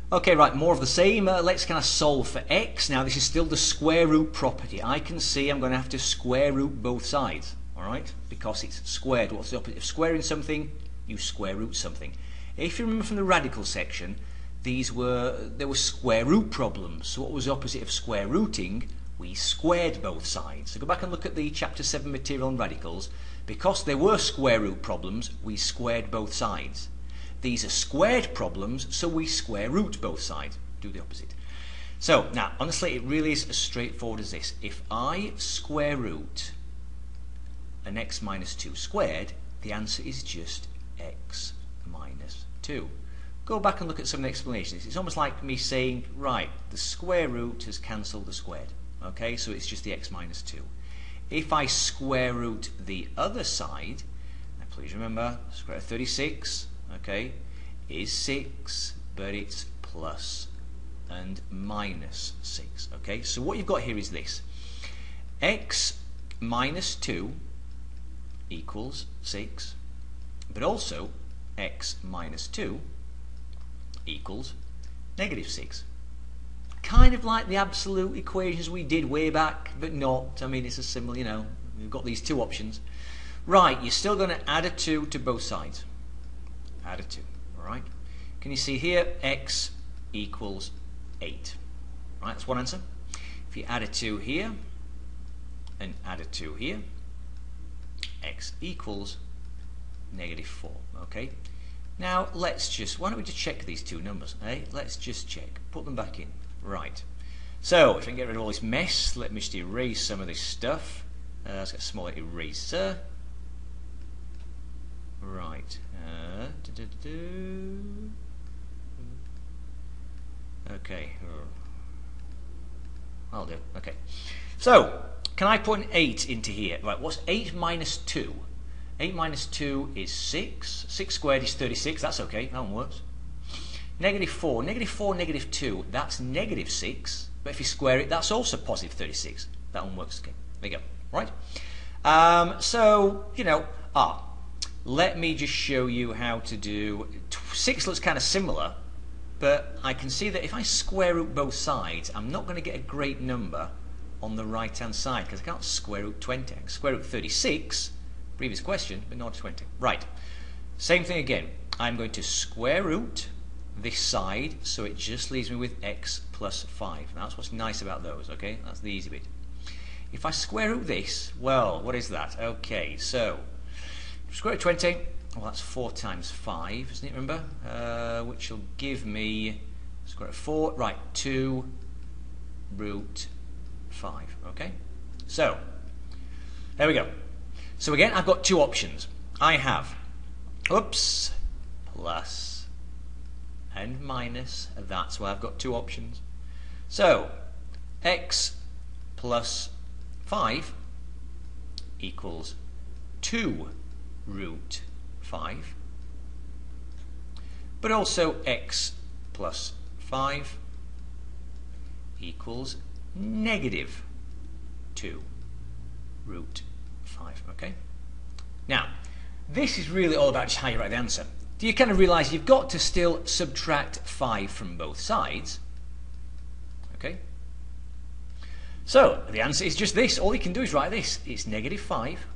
Okay, right, more of the same. Let's kind of solve for x. Now, this is still the square root property. I can see I'm going to have to square root both sides, all right? Because it's squared. What's the opposite of squaring something? You square root something. If you remember from the radical section, there were square root problems. So what was the opposite of square rooting? We squared both sides. So go back and look at the chapter 7 material and radicals. Because there were square root problems, we squared both sides. These are squared problems, so we square root both sides. Do the opposite. So, now, honestly, it really is as straightforward as this. If I square root an x minus 2 squared, the answer is just x minus 2. Go back and look at some of the explanations. It's almost like me saying, right, the square root has cancelled the squared. Okay, so it's just the x minus 2. If I square root the other side, now please remember, square root of 36, okay, is 6, but it's plus and minus 6. Okay, so what you've got here is this. X minus 2 equals 6, but also x minus 2 equals negative 6. Kind of like the absolute equations we did way back, but not. I mean, it's a similar, you know, we've got these two options. Right, you're still going to add a 2 to both sides. Add a 2, all right? Can you see here, x equals 8. Right, that's one answer. If you add a 2 here, and add a 2 here, x equals negative 4, okay? Now, why don't we just check these two numbers, eh? Let's just check, put them back in. Right, so if I can get rid of all this mess, let me just erase some of this stuff. Let's get a smaller eraser. Right. Okay. I'll do. Okay. So, can I put an 8 into here? Right, what's 8 minus 2? 8 minus 2 is 6. 6 squared is 36. That's okay. That one works. Negative 4. Negative 4, negative 2. That's negative 6. But if you square it, that's also positive 36. That one works. Okay. There you go. Right? So, you know, let me just show you how to do... 6 looks kind of similar, but I can see that if I square root both sides, I'm not going to get a great number on the right-hand side, because I can't square root 20. I can square root 36, previous question, but not 20. Right. Same thing again. I'm going to square root this side, so it just leaves me with x plus 5. Now, that's what's nice about those, okay? That's the easy bit. If I square root this, well, what is that? Okay, so square root 20, well, that's 4 times 5, isn't it, remember? Which will give me square root 4, right, 2 root 5, okay? So, there we go. So again, I've got two options. I have, plus and minus, that's why I've got two options. So, x plus 5 equals 2 root 5, but also x plus 5 equals negative 2 root 5, okay? Now, this is really all about just how you write the answer. Do you kind of realise you've got to still subtract 5 from both sides? Okay? So, the answer is just this. All you can do is write this. It's negative 5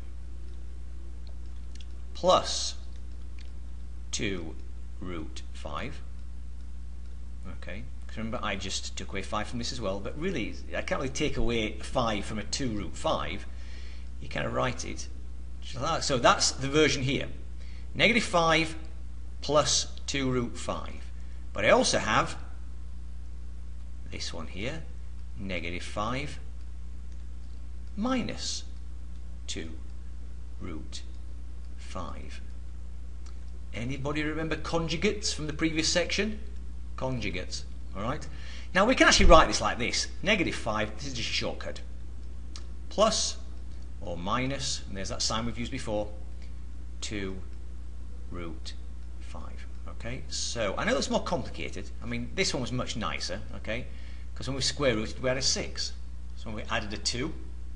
plus 2 root 5. Okay? Because remember, I just took away 5 from this as well. But really, I can't really take away 5 from a 2 root 5. You kind of write it. So that's the version here. Negative 5 plus 2 root 5. But I also have this one here, negative 5 minus 2 root 5. Anybody remember conjugates from the previous section? Conjugates, alright? Now we can actually write this like this. Negative 5, this is just a shortcut. Plus or minus, and there's that sign we've used before, 2 root 5. Okay, so I know that's more complicated. I mean, this one was much nicer, okay, because when we square rooted we had a 6. So when we added a 2,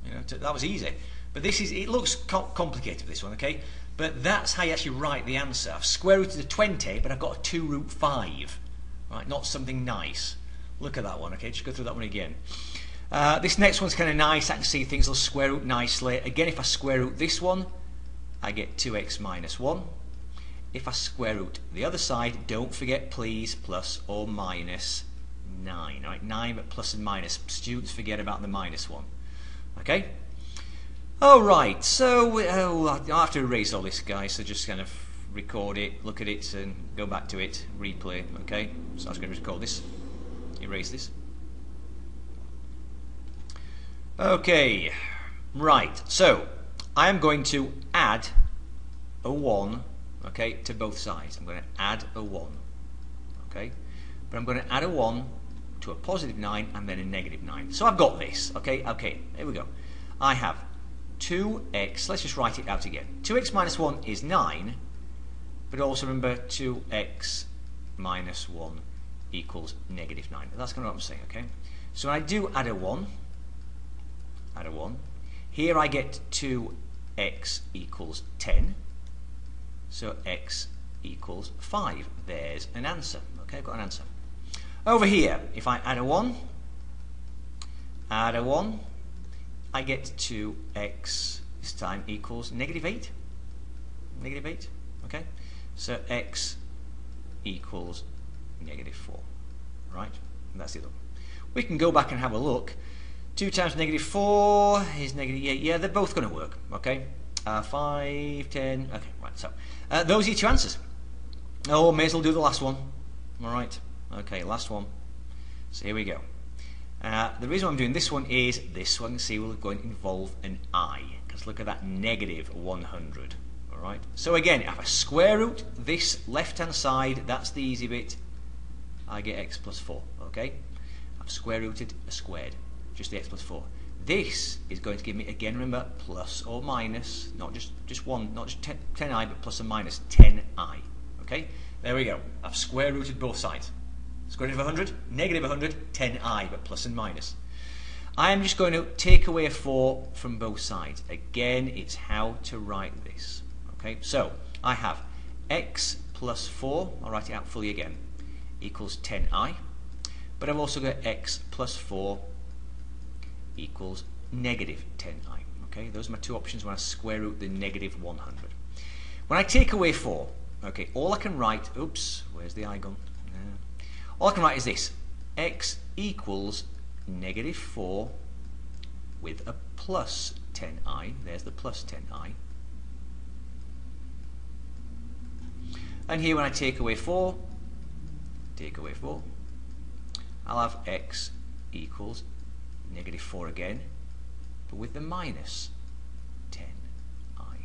you know, that was easy. But this is, it looks complicated, this one, okay, but that's how you actually write the answer. I've square rooted a 20, but I've got a 2 root 5. Right, right? Not something nice. Look at that one, okay? Just go through that one again. This next one's kind of nice. I can see things will square root nicely. Again, if I square root this one, I get 2x minus 1. If I square root the other side, don't forget, please, plus or minus 9. Right? 9, but plus and minus. Students forget about the minus one. Okay? Alright, so I have to erase all this, guys, so just kind of record it, look at it, and go back to it, replay. Okay? So I was going to record this, erase this. Okay, right, so I am going to add a 1, okay, to both sides. I'm going to add a 1, okay, but I'm going to add a 1 to a positive 9 and then a negative 9. So I've got this, okay, here we go. I have 2x, let's just write it out again. 2x minus 1 is 9, but also remember 2x minus 1 equals negative 9. That's kind of what I'm saying, okay? So when I do add a 1, here I get 2x equals 10, so x equals 5. There's an answer. Okay, I've got an answer. Over here, if I add a 1, I get 2x this time equals negative 8. Negative 8, okay? So x equals negative 4, right? And that's the other one. We can go back and have a look. 2 times negative 4 is negative 8. Yeah, they're both going to work, okay? 5, 10, okay, right, so those are your two answers. Oh, may as well do the last one. All right, okay, last one. So here we go. The reason why I'm doing this one is this one, see, will going to involve an I, because look at that, negative 100. All right, so again, if I square root this left-hand side, that's the easy bit, I get x plus 4, okay? I've square rooted a squared, just the x plus 4. This is going to give me, again, remember, plus or minus, not just one, not just 10i, but plus or minus 10i. Okay, there we go. I've square rooted both sides. Square root of 100, negative 100, 10i, but plus and minus. I am just going to take away a 4 from both sides. Again, it's how to write this. Okay, so I have x plus 4, I'll write it out fully again, equals 10i. But I've also got x plus 4 equals negative 10i. Okay, those are my two options when I square root the negative 100. When I take away 4, okay, all I can write, oops, where's the I gone? All I can write is this, x equals negative 4 with a plus 10i. There's the plus 10i. And here when I take away 4, I'll have x equals negative 4 again, but with the minus 10i.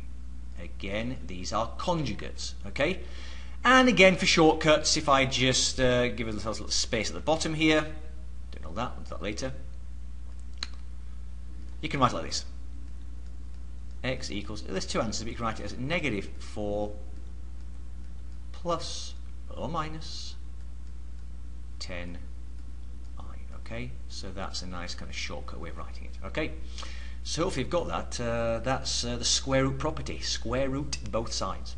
Again, these are conjugates, okay? And again, for shortcuts, if I just give ourselves a little space at the bottom here, don't know that, we'll do that later, you can write it like this. X equals, there's two answers, but you can write it as negative 4 plus or minus 10i. Okay, so that's a nice kind of shortcut way of writing it. Okay, so if you've got that, that's the square root property. Square root both sides.